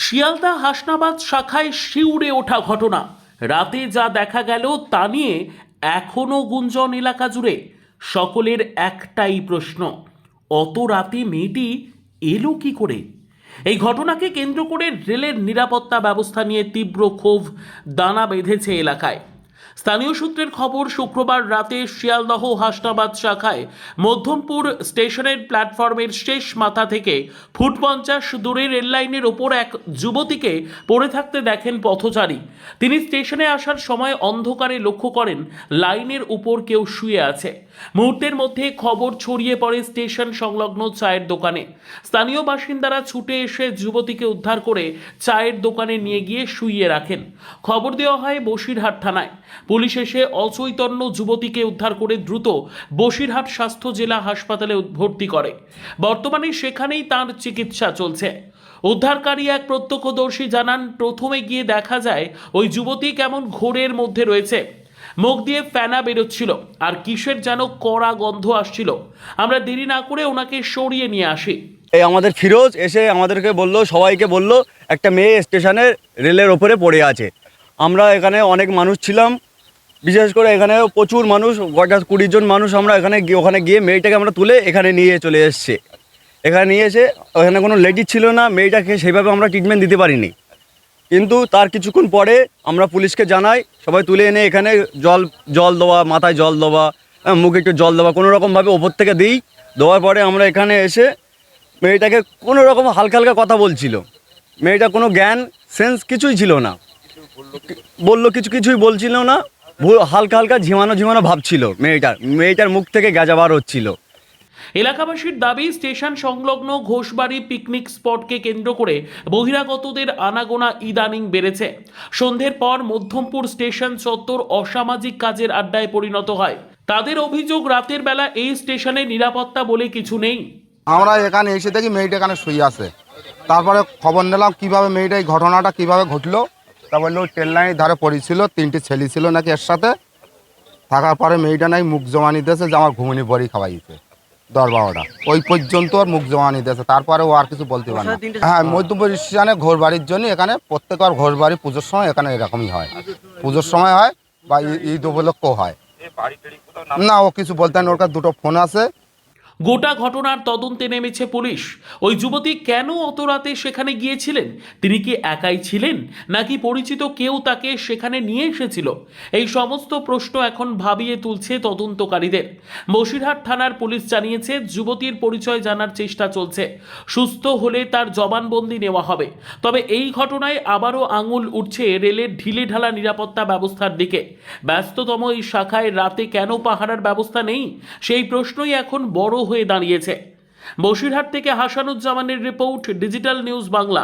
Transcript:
শিয়ালদা হাসনাবাদ শাখায় শিউরে ওঠা ঘটনা, রাতে যা দেখা গেল তা নিয়ে এখনো গুঞ্জন এলাকা জুড়ে। সকলের একটাই প্রশ্ন, অত রাতে মেয়েটি এলো কি করে? এই ঘটনাকে কেন্দ্র করে রেলের নিরাপত্তা ব্যবস্থা নিয়ে তীব্র ক্ষোভ দানা বেঁধেছে এলাকায়। স্থানীয় সূত্রের খবর, শুক্রবার রাতে শিয়ালদহ হাসনাবাদ শাখায় মধ্যমপুর স্টেশনের প্ল্যাটফর্মের শেষ মাথা থেকে ফুট 50 দূরে রেল লাইনের ওপর এক যুবতীকে পড়ে থাকতে দেখেন পথচারী। তিনি স্টেশনে আসার সময় অন্ধকারে লক্ষ্য করেন লাইনের উপর কেউ শুয়ে আছে। মুহূর্তের মধ্যে খবর ছড়িয়ে পড়ে স্টেশন সংলগ্ন চায়ের দোকানে। স্থানীয় বাসিন্দারা ছুটে এসে যুবতীকে উদ্ধার করে চায়ের দোকানে নিয়ে গিয়ে শুইয়ে রাখেন। খবর দেওয়া হয় বসিরহাট থানায়। পুলিশ এসে অচৈতন্য যুবতীকে উদ্ধার করে দ্রুত বসিরহাট স্বাস্থ্য জেলা হাসপাতালে ভর্তি করে। বর্তমানে সেখানেই তার চিকিৎসা চলছে। উদ্ধারকারী এক প্রত্যক্ষদর্শী জানান, প্রথমে গিয়ে দেখা যায় ওই যুবতী কেমন ঘোরের মধ্যে রয়েছে। মুখ দিয়ে ফেনা বেরোচ্ছিল আর কিসের যেন কড়া গন্ধ আসছিল। আমরা দেরি না করে ওনাকে সরিয়ে নিয়ে আসি। এই আমাদের ফিরোজ এসে আমাদেরকে বলল, সবাইকে বলল একটা মেয়ে স্টেশনে রেলের ওপরে পড়ে আছে। আমরা এখানে অনেক মানুষ ছিলাম, বিশেষ করে এখানে প্রচুর মানুষ, 20 জন মানুষ। আমরা ওখানে গিয়ে মেয়েটাকে আমরা তুলে এখানে নিয়ে চলে এসছে। এখানে নিয়ে এসে ওখানে কোনো লেডিস ছিল না, মেয়েটাকে সেইভাবে আমরা ট্রিটমেন্ট দিতে পারিনি। কিন্তু তার কিছুক্ষণ পরে আমরা পুলিশকে জানাই, সবাই তুলে এনে এখানে জল দেওয়া, মাথায় জল দেওয়া, মুখে একটু জল দেওয়া, কোনো রকমভাবে ওপর থেকে দিই। দেওয়ার পরে আমরা এখানে এসে মেয়েটাকে কোনো রকম হালকা হালকা কথা বলছিল। মেয়েটা কোনো জ্ঞান সেন্স কিছুই ছিল না, বললো কিছুই বলছিল না, হালকা হালকা ঝিমানো ভাবছিল। মেয়েটার মুখ থেকে গেজা বার হচ্ছিল। এলাকাবাসীর দাবি, স্টেশন সংলগ্ন ঘোষবাড়ি পিকনিক স্পটকে কেন্দ্র করে বহিরাগতদের আনাগোনা ইদানিং বেড়েছে। সন্ধ্যের পর মধ্যমপুর স্টেশন চত্বর অসামাজিক কাজের আড্ডায় পরিণত হয়। তাদের অভিযোগ, রাতের বেলা এই স্টেশনে নিরাপত্তা বলে কিছু নেই। আমরা এখানে এসে দেখি মেয়েটা এখানে শুয়ে আছে। তারপরে খবর নিলাম কিভাবে মেয়েটা এই ঘটনাটা কিভাবে ঘটলো। তা বললো ট্রেন লাইনের ধারে পড়েছিল, 3টে ছেলে ছিল নাকি এর সাথে। থাকার পরে মেয়েটা নাই মুখ জমানি দিয়েছে যে আমার ঘুমনি বড়ি খাওয়াইছে 10-12টা, ওই পর্যন্ত ওর মুখ জমানি দিয়েছে। তারপরে ও আর কিছু বলতে পারে না। হ্যাঁ, মধ্যপুর স্টেশনে ঘোর বাড়ির জন্য এখানে প্রত্যেকবার ঘোর বাড়ি পুজোর সময় এখানে এরকমই হয়। পুজোর সময় হয় বা ঈদ উপলক্ষও হয়। না, ও কিছু বলতে না, ওর কাছে 2টো ফোন আছে। গোটা ঘটনার তদন্তে নেমেছে পুলিশ। ওই যুবতী কেন অত রাতে সেখানে গিয়েছিলেন? তিনি কি একাই ছিলেন নাকি পরিচিত কেউ তাকে সেখানে নিয়ে এসেছিল? এই সমস্ত প্রশ্ন এখন ভাবিয়ে তুলছে তদন্তকারীদের। বসিরহাট থানার পুলিশ জানিয়েছে, যুবতীর পরিচয় জানার চেষ্টা চলছে। সুস্থ হলে তার জবানবন্দি নেওয়া হবে। তবে এই ঘটনায় আবারও আঙুল উঠছে রেলের ঢিলেঢালা নিরাপত্তা ব্যবস্থার দিকে। ব্যস্ততম এই শাখায় রাতে কেন পাহারার ব্যবস্থা নেই, সেই প্রশ্নই এখন বড় হয়ে দাঁড়িয়েছে। বসিরহাট থেকে হাসানুজ্জামানের রিপোর্ট, ডিজিটাল নিউজ বাংলা।